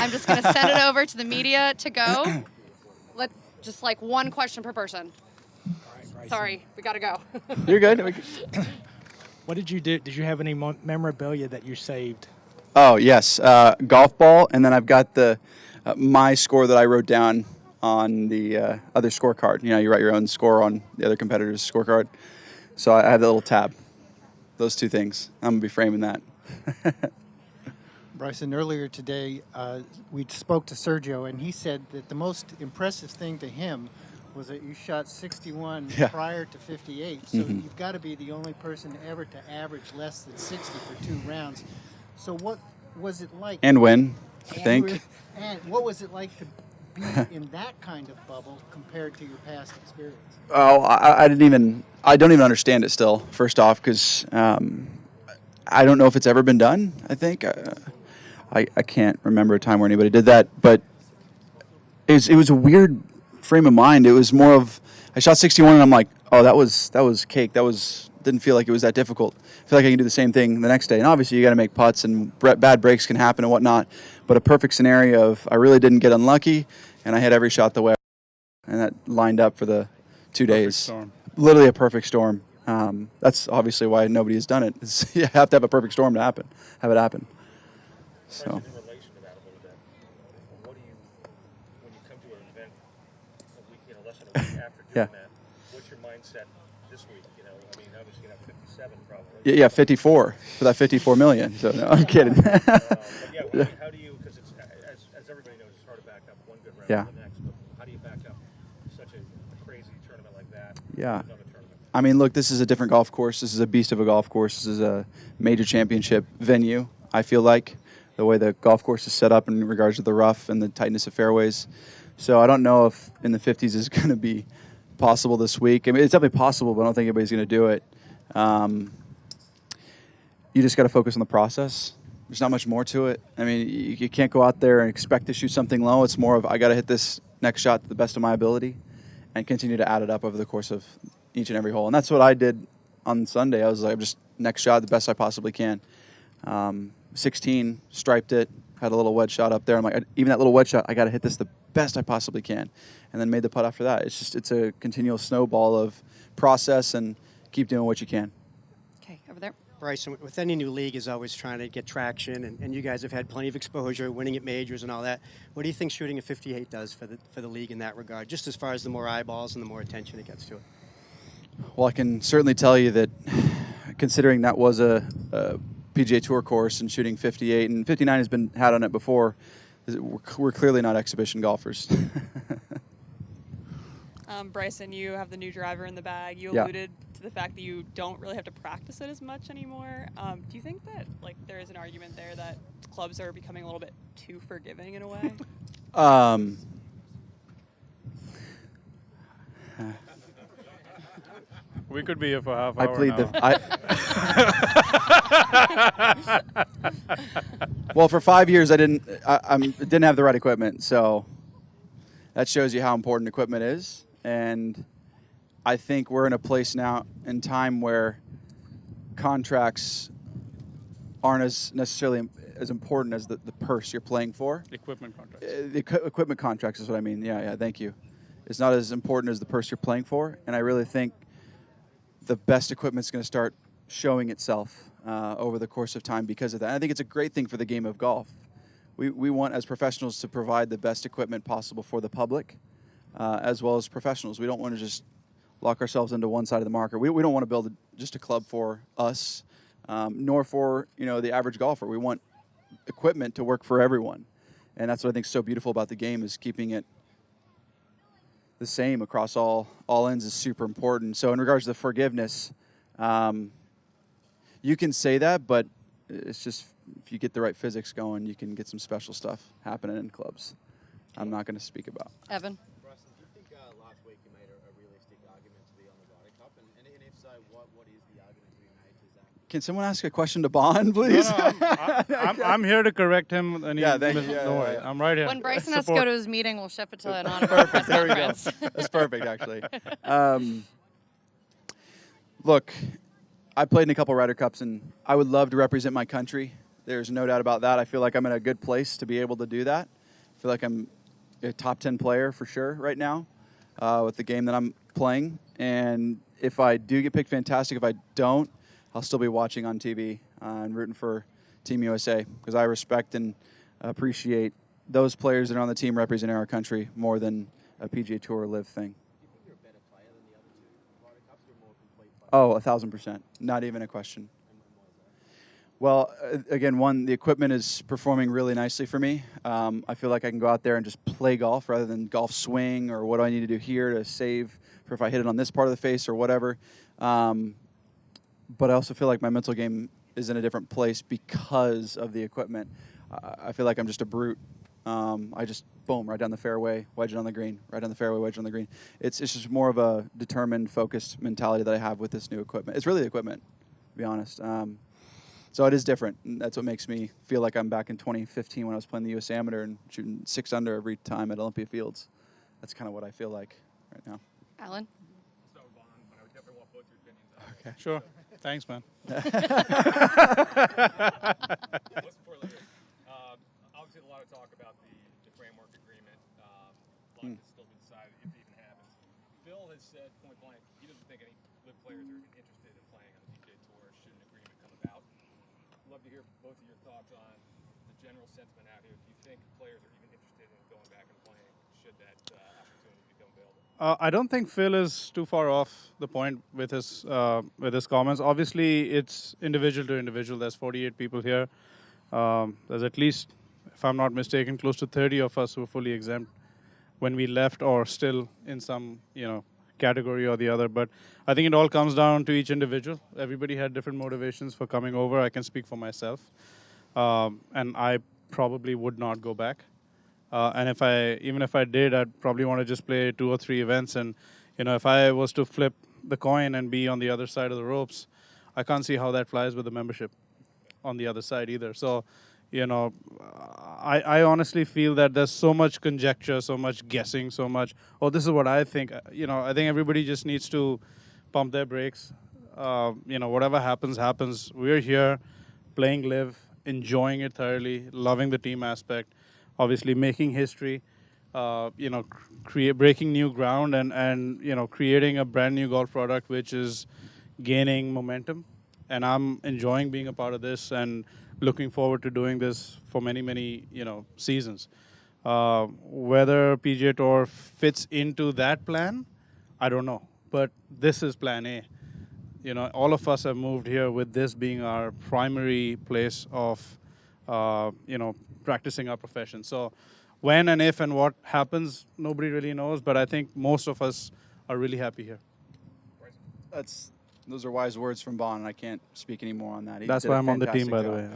I'm just going to send it over to the media to go. Let's just like one question per person. Sorry, we got to go. You're good. What did you do? Did you have any memorabilia that you saved? Oh, yes. Golf ball, and then I've got the my score that I wrote down on the other scorecard. You know, you write your own score on the other competitor's scorecard. So I have that little tab. Those two things. I'm going to be framing that. Bryson, earlier today, we spoke to Sergio, and he said that the most impressive thing to him was that you shot 61 prior to 58. So you've got to be the only person ever to average less than 60 for 2 rounds. So what was it like? And win, I think. And what was it like to be in that kind of bubble compared to your past experience? Oh, I don't even understand it still, first off, because I don't know if it's ever been done, I think. I can't remember a time where anybody did that, but it was a weird frame of mind. It was more of, I shot 61 and I'm like, oh, that was cake. Didn't feel like it was that difficult. I feel like I can do the same thing the next day. And obviously you got to make putts and bad breaks can happen and whatnot, but a perfect scenario of I really didn't get unlucky and I hit every shot the way and that lined up for the 2 days. Storm. Literally a perfect storm. That's obviously why nobody has done it. You have to have a perfect storm to have it happen. So. In relation to that a little bit, what do you, when you come to an event a week, less than a week after doing that, what's your mindset this week? I mean, obviously you have 57 probably. Yeah, 54 for that 54 million. So no, I'm kidding. But how do you, because it's, as everybody knows, it's hard to back up one good round to the next, but how do you back up such a crazy tournament like that? Yeah. Another tournament? I mean, look, this is a different golf course. This is a beast of a golf course. This is a major championship venue, I feel like, the way the golf course is set up in regards to the rough and the tightness of fairways. So I don't know if in the 50s is going to be possible this week. I mean, it's definitely possible, but I don't think anybody's going to do it. You just got to focus on the process. There's not much more to it. I mean, you can't go out there and expect to shoot something low. It's more of I got to hit this next shot to the best of my ability and continue to add it up over the course of each and every hole. And that's what I did on Sunday. I was like, just next shot the best I possibly can. 16, striped it, had a little wedge shot up there. I'm like, even that little wedge shot, I got to hit this the best I possibly can. And then made the putt after that. It's a continual snowball of process and keep doing what you can. Okay, over there. Bryson, with any new league is always trying to get traction, and you guys have had plenty of exposure, winning at majors and all that. What do you think shooting a 58 does for the league in that regard, just as far as the more eyeballs and the more attention it gets to it? Well, I can certainly tell you that considering that was a PGA Tour course and shooting 58, and 59 has been had on it before, we're clearly not exhibition golfers. Bryson, you have the new driver in the bag. You alluded to the fact that you don't really have to practice it as much anymore. Do you think that there is an argument there that clubs are becoming a little bit too forgiving in a way? We could be here for half I hour plead now. Well, for 5 years I didn't have the right equipment, so that shows you how important equipment is. And I think we're in a place now in time where contracts aren't as necessarily as important as the purse you're playing for. Equipment contracts. Equipment contracts is what I mean. Yeah, thank you. It's not as important as the purse you're playing for, and I really think the best equipment's going to start showing itself over the course of time because of that. And I think it's a great thing for the game of golf. We want, as professionals, to provide the best equipment possible for the public, as well as professionals. We don't want to just lock ourselves into one side of the market. We don't want to build just a club for us, nor for the average golfer. We want equipment to work for everyone, and that's what I think is so beautiful about the game is keeping it the same across all ends is super important. So in regards to the forgiveness, you can say that, but it's just if you get the right physics going, you can get some special stuff happening in clubs. I'm not going to speak about. Evan. Bryson, do you think last week you made a realistic argument to be on the Ryder Cup? And if so, what is the argument to be made to Zach? Can someone ask a question to Bond, please? No, I'm here to correct him. And thank you. Don't worry. I'm right here. When Bryson has to go to his meeting, we'll ship it to an honor. Perfect. There we go. That's perfect, actually. Look, I played in a couple Ryder Cups, and I would love to represent my country There's no doubt about that. I feel like I'm in a good place to be able to do that. I feel like I'm a top 10 player for sure right now with the game that I'm playing. And if I do get picked, fantastic. If I don't, I'll still be watching on TV and rooting for Team USA because I respect and appreciate those players that are on the team representing our country more than a PGA Tour LIV thing. Oh, 1,000%. Not even a question. Well, again, one, the equipment is performing really nicely for me. I feel like I can go out there and just play golf rather than golf swing or what do I need to do here to save for if I hit it on this part of the face or whatever. But I also feel like my mental game is in a different place because of the equipment. I feel like I'm just a brute. I just, boom, right down the fairway, wedge it on the green, right down the fairway, wedge it on the green. It's just more of a determined, focused mentality that I have with this new equipment. It's really the equipment, to be honest. So it is different. And that's what makes me feel like I'm back in 2015 when I was playing the U.S. Amateur and shooting 6 under every time at Olympia Fields. That's kind of what I feel like right now. Alan? Okay. Sure. Thanks, man. Obviously, a lot of talk about the framework agreement. A lot has still been decided if it even happens. Phil has said point blank he doesn't think any LIV players are interested in playing on the PGA Tour should an agreement come about. I'd love to hear both of your thoughts on the general sentiment out here. Do you think players are even interested in going back and playing should that opportunity become available? I don't think Phil is too far off the point with his comments. Obviously, it's individual to individual. There's 48 people here. There's at least, if I'm not mistaken, close to 30 of us who were fully exempt when we left or still in some, category or the other. But I think it all comes down to each individual. Everybody had different motivations for coming over. I can speak for myself. And I probably would not go back. And even if I did, I'd probably want to just play 2 or 3 events. And, if I was to flip the coin and be on the other side of the ropes, I can't see how that flies with the membership on the other side either. So, I honestly feel that there's so much conjecture, so much guessing, so much, this is what I think. I think everybody just needs to pump their brakes. Whatever happens, happens. We're here playing LIV, enjoying it thoroughly, loving the team aspect, obviously making history, breaking new ground and creating a brand new golf product which is gaining momentum. And I'm enjoying being a part of this and looking forward to doing this for many, many, seasons. Whether PGA Tour fits into that plan, I don't know. But this is plan A. All of us have moved here with this being our primary place of, practicing our profession. So when and if and what happens, nobody really knows. But I think most of us are really happy here. Those are wise words from Bon, and I can't speak any more on that. That's why I'm on the team, by the way.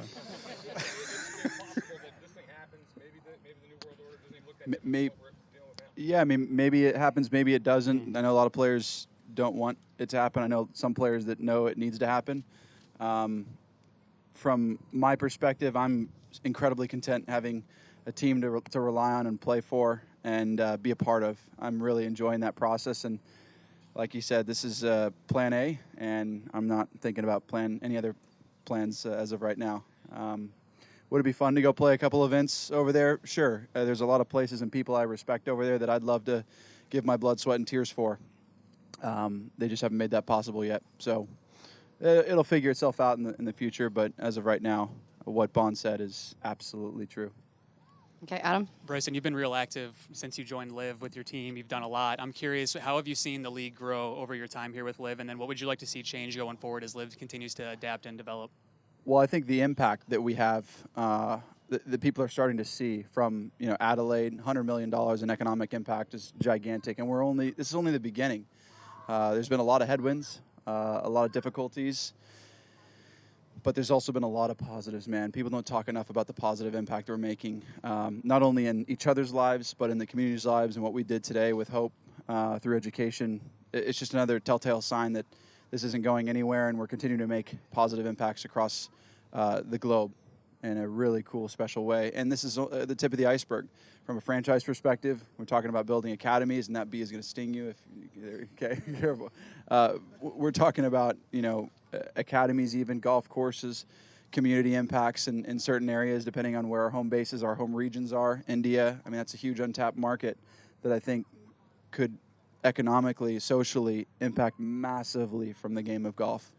Maybe it happens, maybe it doesn't. I know a lot of players don't want it to happen. I know some players that know it needs to happen. From my perspective, I'm incredibly content having a team to rely on and play for and be a part of. I'm really enjoying that process. And like you said, this is plan A, and I'm not thinking about any other plans as of right now. Would it be fun to go play a couple events over there? Sure. There's a lot of places and people I respect over there that I'd love to give my blood, sweat, and tears for. They just haven't made that possible yet. So it'll figure itself out in the future, but as of right now, what Bon said is absolutely true. Okay, Adam? Bryson, you've been real active since you joined LIV with your team. You've done a lot. I'm curious, how have you seen the league grow over your time here with LIV, and then what would you like to see change going forward as LIV continues to adapt and develop? Well, I think the impact that we have, that people are starting to see from Adelaide, $100 million in economic impact is gigantic, and this is only the beginning. There's been a lot of headwinds, a lot of difficulties, but there's also been a lot of positives, man. People don't talk enough about the positive impact we're making, not only in each other's lives, but in the community's lives, and what we did today with Hope through education. It's just another telltale sign that this isn't going anywhere, and we're continuing to make positive impacts across the globe in a really cool, special way. And this is the tip of the iceberg. From a franchise perspective, we're talking about building academies, and that bee is going to sting you okay, careful. We're talking about, academies, even golf courses, community impacts in certain areas, depending on where our home bases, our home regions are. India, I mean, that's a huge untapped market that I think could economically, socially impact massively from the game of golf.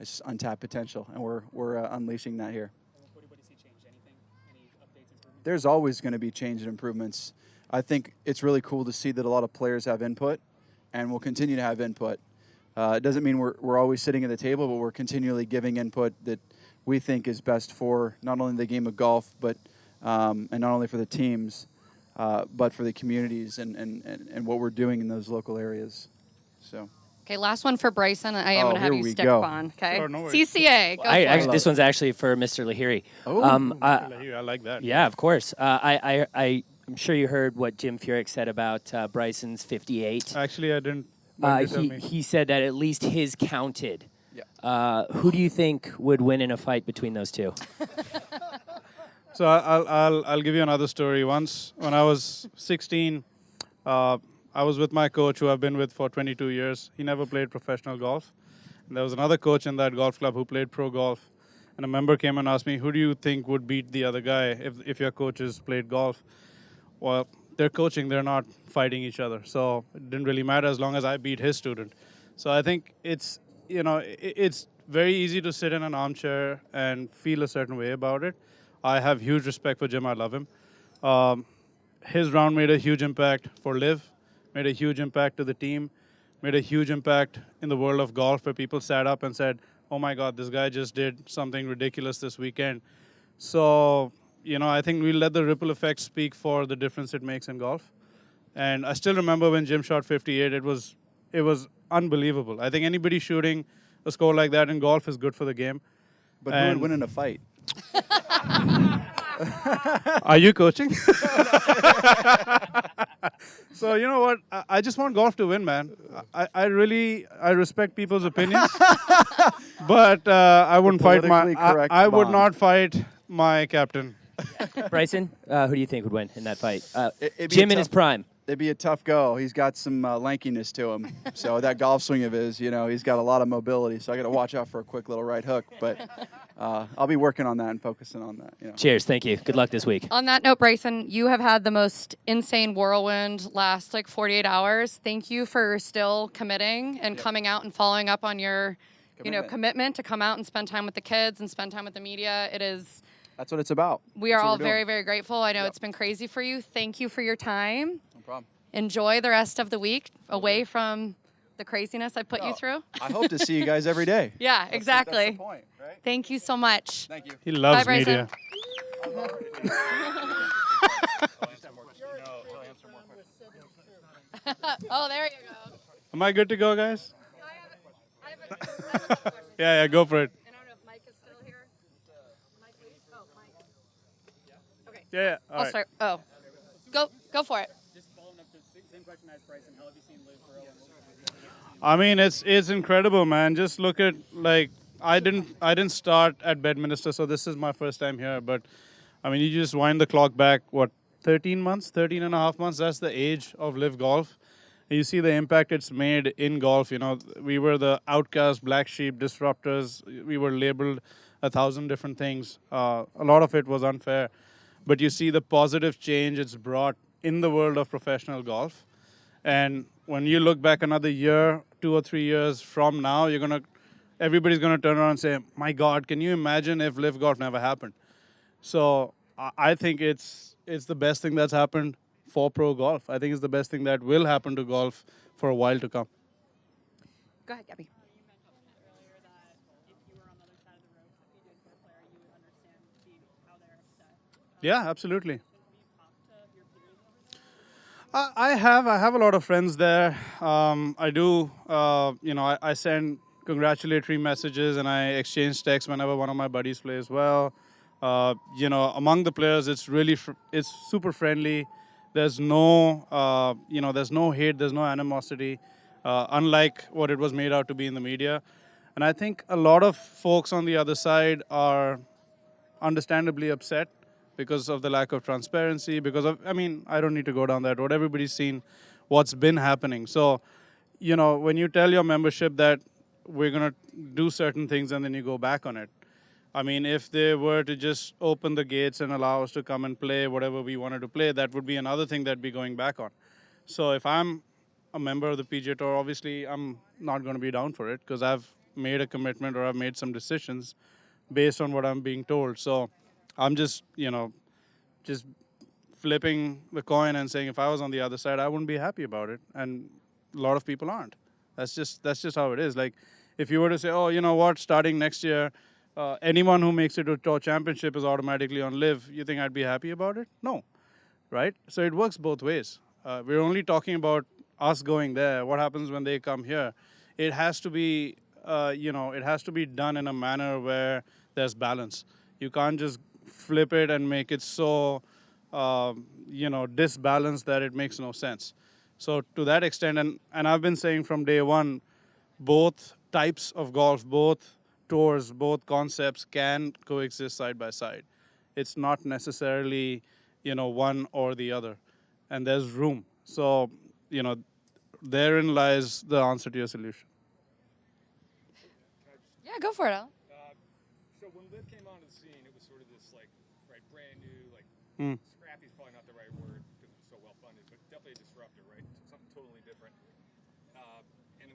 It's just untapped potential, and we're unleashing that here. What do you see change? Anything? Any updates, improvements? There's always going to be change and improvements. I think it's really cool to see that a lot of players have input, and will continue to have input. It doesn't mean we're always sitting at the table, but we're continually giving input that we think is best for not only the game of golf, but and not only for the teams, but for the communities and what we're doing in those local areas. So. Okay, last one for Bryson. I am going to have you stick on. Okay, Sure, no worries. CCA. Go for it. This one's actually for Mr. Lahiri. I like that. Yeah, of course. I'm sure you heard what Jim Furyk said about Bryson's 58. Actually, I didn't. He said that at least his counted. Yeah. Who do you think would win in a fight between those two? So I'll give you another story. Once when I was 16, I was with my coach, who I've been with for 22 years. He never played professional golf. And there was another coach in that golf club who played pro golf. And a member came and asked me, who do you think would beat the other guy if your coaches played golf? Well, they're coaching, they're not fighting each other. So it didn't really matter as long as I beat his student. So I think it's very easy to sit in an armchair and feel a certain way about it. I have huge respect for Jim. I love him. His round made a huge impact for LIV, made a huge impact to the team, made a huge impact in the world of golf, where people sat up and said, oh my God, this guy just did something ridiculous this weekend. So, I think we'll let the ripple effect speak for the difference it makes in golf. And I still remember when Jim shot 58, it was unbelievable. I think anybody shooting a score like that in golf is good for the game. But who would win in a fight? Are you coaching? So you know what? I just want golf to win, man. I respect people's opinions, but I wouldn't fight I would not fight my captain. Bryson, who do you think would win in that fight? It'd be Jim in his prime. It'd be a tough go. He's got some lankiness to him. So that golf swing of his, he's got a lot of mobility. So I got to watch out for a quick little right hook. But I'll be working on that and focusing on that. Cheers. Thank you. Good luck this week. On that note, Bryson, you have had the most insane whirlwind last 48 hours. Thank you for still committing and coming out and following up on your commitment to come out and spend time with the kids and spend time with the media. That's what it's about. We are all very, very grateful. I know it's been crazy for you. Thank you for your time. No problem. Enjoy the rest of the week away from the craziness I put you through. I hope to see you guys every day. Yeah, exactly. That's the point, right? Thank you so much. Thank you. He loves Bye, media. Oh, there you go. Am I good to go, guys? I have a question. Yeah, go for it. And I don't know if Mike is still here. Mike, please. Oh, Mike. Okay. Yeah. All I'll right. start. Oh, go for it. Just following up the same question I asked Bryson. How have you seen LIV grow? I mean, it's incredible, man. Just look at I didn't start at Bedminster, so this is my first time here. But I mean, you just wind the clock back 13 and a half months. That's the age of LIV golf. And you see the impact it's made in golf. We were the outcast, black sheep, disruptors. We were labeled 1,000 different things. A lot of it was unfair, but you see the positive change it's brought in the world of professional golf. And when you look back another year, 2 or 3 years from now, everybody's gonna turn around and say, "My God, can you imagine if LIV golf never happened?" So I think it's the best thing that's happened for pro golf. I think it's the best thing that will happen to golf for a while to come. Go ahead, Gabby. You mentioned earlier that if you were on the other side of the ropes, if you did for a player, you would understand how they're upset. Yeah, absolutely. Have you talked to your peers? I have a lot of friends there. I do. I send congratulatory messages and I exchange texts whenever one of my buddies plays well. Among the players, it's really it's super friendly. There's no hate. There's no animosity, unlike what it was made out to be in the media. And I think a lot of folks on the other side are understandably upset because of the lack of transparency, I don't need to go down that road. Everybody's seen what's been happening. So, when you tell your membership that we're going to do certain things and then you go back on it, I mean, if they were to just open the gates and allow us to come and play whatever we wanted to play, that would be another thing that'd be going back on. So if I'm a member of the PGA Tour, obviously I'm not going to be down for it because I've made a commitment or I've made some decisions based on what I'm being told. So I'm just, just flipping the coin and saying if I was on the other side, I wouldn't be happy about it. And a lot of people aren't. That's just how it is. Like, if you were to say, oh, you know what, starting next year, anyone who makes it to a tour championship is automatically on LIV, you think I'd be happy about it? No, right? So it works both ways. We're only talking about us going there. What happens when they come here? It has to be, it has to be done in a manner where there's balance. You can't just flip it and make it so, disbalanced that it makes no sense. So to that extent, and I've been saying from day one, both types of golf, both tours, both concepts can coexist side by side. It's not necessarily, one or the other. And there's room. So, therein lies the answer to your solution. Yeah, go for it, Al. So when LIV came onto the scene, it was sort of this, brand new, scrappy is probably not the right word because it was so well funded, but definitely a disruptor, right? Something totally different. And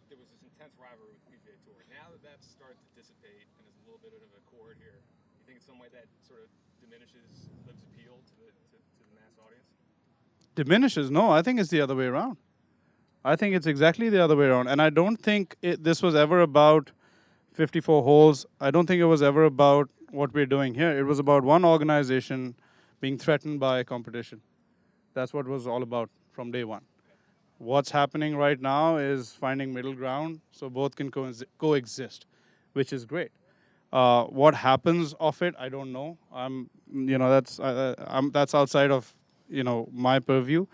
there was this intense rivalry with the PGA Tour. Now that that's started to dissipate and there's a little bit of a chord here, you think in some way that sort of diminishes LIV's appeal to the mass audience? Diminishes? No, I think it's the other way around. I think it's exactly the other way around. And I don't think this was ever about 54 holes. I don't think it was ever about what we're doing here. It was about one organization being threatened by competition. That's what it was all about from day one. What's happening right now is finding middle ground so both can coexist, which is great. What happens of it, I don't know. That's outside of my purview.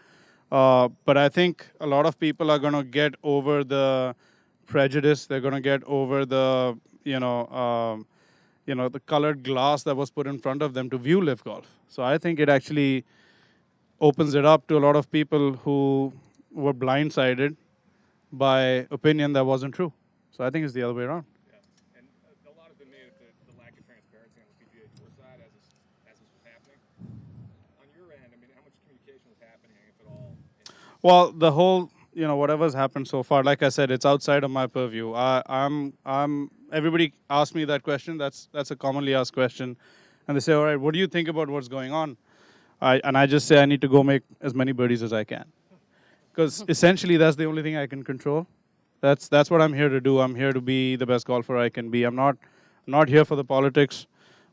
But I think a lot of people are going to get over the prejudice. They're going to get over the the colored glass that was put in front of them to view LIV golf. So I think it actually opens it up to a lot of people who were blindsided by opinion that wasn't true. So I think it's the other way around. Yeah, and a lot has been made of the lack of transparency on the PGA Tour side as this was happening. On your end, I mean, how much communication was happening, if at all? Well, the whole, whatever's happened so far, like I said, it's outside of my purview. Everybody asks me that question. That's a commonly asked question. And they say, all right, what do you think about what's going on? And I just say I need to go make as many birdies as I can. Because essentially that's the only thing I can control. That's what I'm here to do. I'm here to be the best golfer I can be. I'm not here for the politics.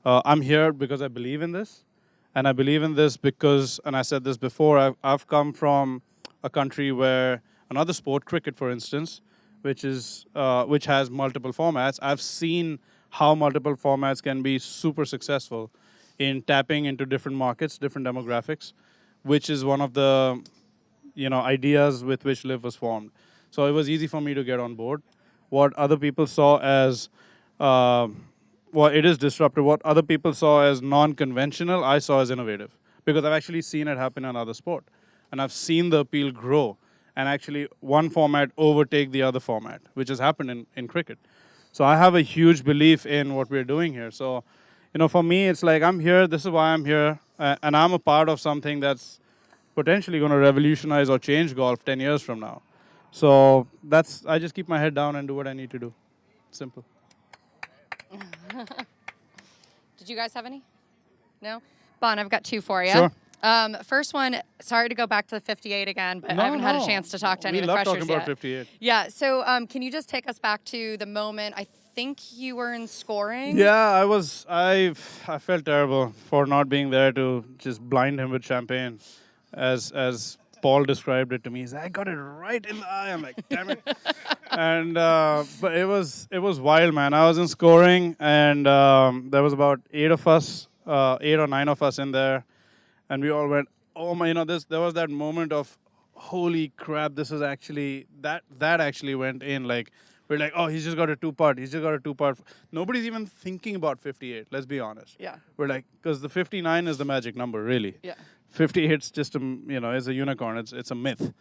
I'm here because I believe in this. And I believe in this because, and I said this before, I've come from a country where another sport, cricket for instance, which has multiple formats. I've seen how multiple formats can be super successful in tapping into different markets, different demographics, which is one of the ideas with which LIV was formed. So it was easy for me to get on board. What other people saw as, it is disruptive. What other people saw as non-conventional, I saw as innovative. Because I've actually seen it happen in another sport. And I've seen the appeal grow. And actually one format overtake the other format, which has happened in cricket. So I have a huge belief in what we're doing here. So, for me, it's like I'm here, this is why I'm here, and I'm a part of something that's potentially going to revolutionize or change golf 10 years from now. So I just keep my head down and do what I need to do. Simple. Did you guys have any? No? Bon, I've got two for you. Sure. First one, sorry to go back to the 58 again, but I haven't had a chance to talk to any of the crushers yet. We love talking about 58. Yeah, so can you just take us back to the moment, I think you were in scoring? Yeah, I felt terrible for not being there to just blind him with champagne, as Paul described it to me. He said, I got it right in the eye. I'm like, damn it. And but it was wild, man. I was in scoring, and there was about 8 or 9 of us in there. And we all went, oh my, there was that moment of, holy crap, this is actually, that actually went in. Like, we're like, oh, he's just got a 2-putt. He's just got a 2-putt. Nobody's even thinking about 58, let's be honest. Yeah. We're like, because the 59 is the magic number, really. Yeah. 58's just, is a unicorn. It's a myth.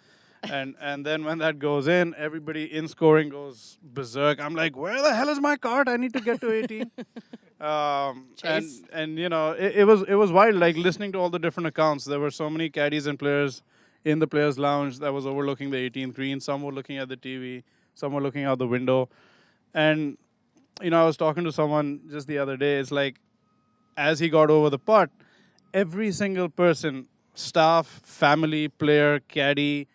And then when that goes in, everybody in scoring goes berserk. I'm like, where the hell is my cart? I need to get to 18. And you know, it was wild, like listening to all the different accounts. There were so many caddies and players in the players' lounge that was overlooking the 18th green. Some were looking at the TV, some were looking out the window. And, you know, I was talking to someone just the other day. It's like, as he got over the putt, every single person, staff, family, player, caddy,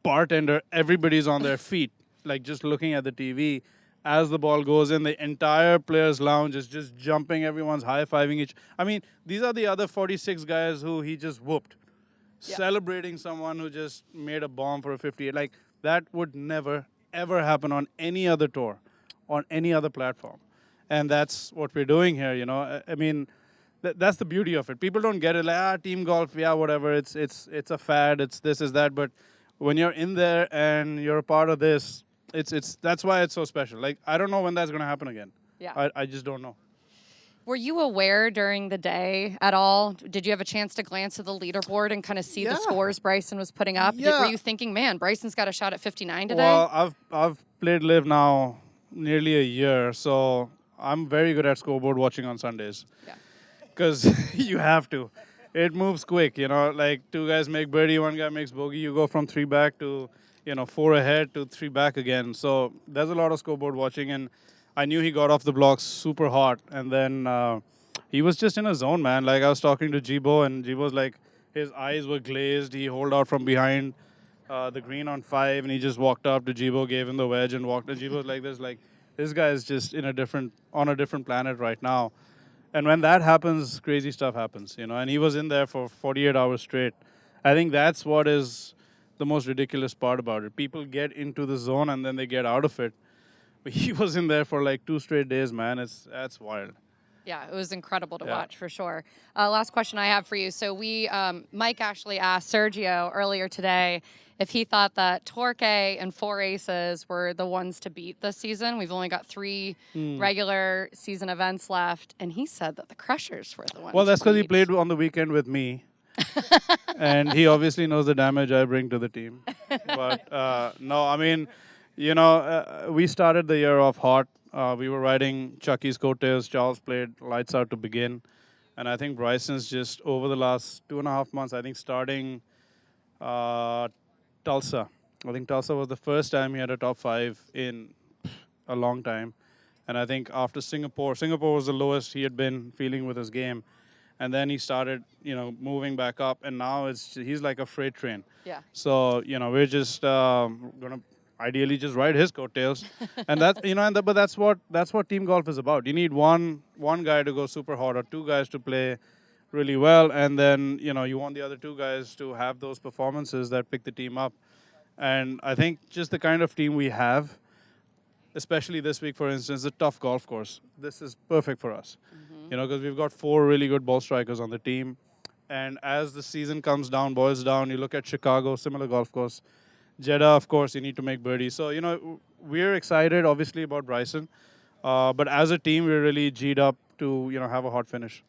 bartender, everybody's on their feet, like just looking at the TV. As the ball goes in, the entire players' lounge is just jumping. Everyone's high-fiving each. I mean, these are the other 46 guys who he just whooped. Celebrating someone who just made a bomb for a 58. Like, that would never, ever happen on any other tour, on any other platform. And that's what we're doing here, you know. I mean, that's the beauty of it. People don't get it, like, team golf, yeah, whatever. It's a fad, it's this, is that. But when you're in there and you're a part of this, that's why it's so special. Like, I don't know when that's going to happen again. Yeah. I just don't know. Were you aware during the day at all? Did you have a chance to glance at the leaderboard and kind of see the scores Bryson was putting up? Yeah. Were you thinking, man, Bryson's got a shot at 59 today? Well, I've played LIV now nearly a year, so I'm very good at scoreboard watching on Sundays. Yeah. Because you have to. It moves quick, you know, like two guys make birdie, one guy makes bogey, you go from 3 back to, you know, 4 ahead to 3 back again. So there's a lot of scoreboard watching, and I knew he got off the blocks super hot, and then he was just in a zone, man. Like, I was talking to Jibo, and Jibo's like, his eyes were glazed. He holed out from behind the green on 5, and he just walked up to Jibo, gave him the wedge, and walked. And Jibo's like, this guy is just on a different planet right now. And when that happens, crazy stuff happens, you know. And he was in there for 48 hours straight. I think that's what is the most ridiculous part about it. People get into the zone, and then they get out of it. But he was in there for like 2 straight days, man. That's wild. Yeah, it was incredible to watch for sure. Last question I have for you. So Mike actually asked Sergio earlier today if he thought that Torque and 4 Aces were the ones to beat this season. We've only got 3 regular season events left, and he said that the Crushers were the ones. Well, that's because he played on the weekend with me. And he obviously knows the damage I bring to the team. But no, I mean, you know, we started the year off hot. We were riding Chucky's coattails. Charles played lights out to begin. And I think Bryson's just over the last 2.5 months, I think starting Tulsa. I think Tulsa was the first time he had a top 5 in a long time. And I think after Singapore was the lowest he had been feeling with his game. And then he started, you know, moving back up. And now he's like a freight train. Yeah. So, you know, we're just going to ideally just ride his coattails. And that, you know, but that's what team golf is about. You need one guy to go super hot or 2 guys to play really well, and then, you know, you want the other 2 guys to have those performances that pick the team up. And I think just the kind of team we have, especially this week, for instance, a tough golf course, this is perfect for us. You know, because we've got 4 really good ball strikers on the team. And as the season comes down, boils down, you look at Chicago, similar golf course. Jeddah, of course, you need to make birdie. So, you know, we're excited, obviously, about Bryson. But as a team, we're really G'd up to, you know, have a hot finish.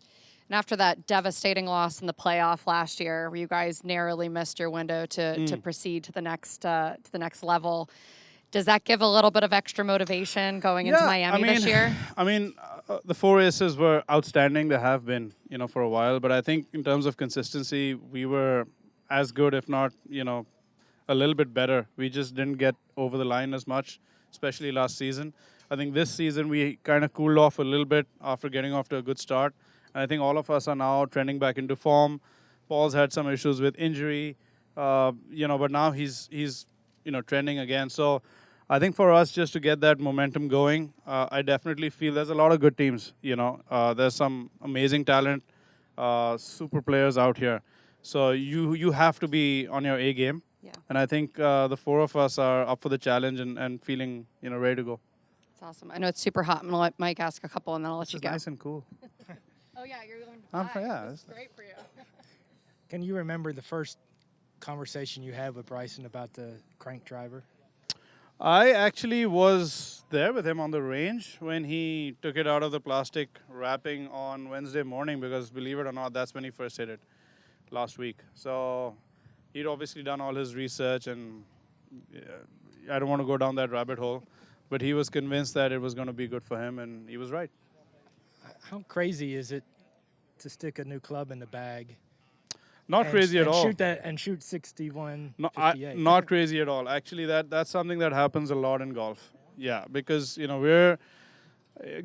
And after that devastating loss in the playoff last year, where you guys narrowly missed your window to proceed to the next level, does that give a little bit of extra motivation going into Miami this year? I mean, the 4 aces were outstanding. They have been, you know, for a while. But I think in terms of consistency, we were as good, if not, you know, a little bit better. We just didn't get over the line as much, especially last season. I think this season we kind of cooled off a little bit after getting off to a good start. And I think all of us are now trending back into form. Paul's had some issues with injury, you know, but now he's you know, trending again. So I think for us just to get that momentum going, I definitely feel there's a lot of good teams, you know. There's some amazing talent, super players out here. So you have to be on your A game. Yeah. And I think the 4 of us are up for the challenge and feeling, you know, ready to go. That's awesome. I know it's super hot. I'm going to let Mike ask a couple, and then I'll let you go. Nice and cool. Oh, yeah, you're going to yeah, That's great for you. Can you remember the first conversation you had with Bryson about the crank driver? I actually was there with him on the range when he took it out of the plastic wrapping on Wednesday morning, because believe it or not, that's when he first hit it last week. So he'd obviously done all his research, and I don't want to go down that rabbit hole, but he was convinced that it was going to be good for him, and he was right. How crazy is it to stick a new club in the bag? Not crazy at all. Shoot 61, No, 58. not crazy at all. Actually, that's something that happens a lot in golf. Yeah, because we're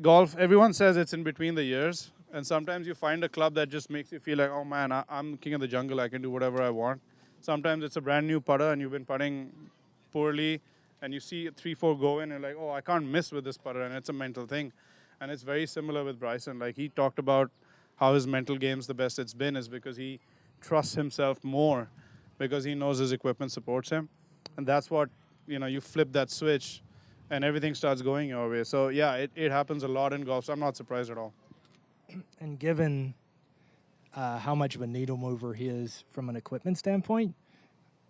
golf. Everyone says it's in between the years, and sometimes you find a club that just makes you feel like, oh man, I'm king of the jungle. I can do whatever I want. Sometimes it's a brand new putter, and you've been putting poorly, and you see 3-4 go in, and you're like, oh, I can't miss with this putter, and it's a mental thing. And it's very similar with Bryson. Like, he talked about how his mental game's the best it's been is because he trusts himself more, because he knows his equipment supports him. And that's what, you flip that switch and everything starts going your way. So yeah, it happens a lot in golf, so I'm not surprised at all. And given how much of a needle mover he is from an equipment standpoint,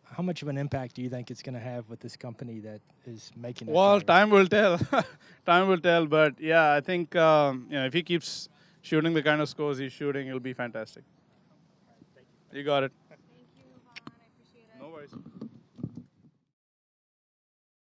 how much of an impact do you think it's going to have with this company that is making it? Well, time will tell. Time will tell. But yeah, I think if he keeps shooting the kind of scores he's shooting, it'll be fantastic. You got it. Thank you, Vaughn. I appreciate it. No worries.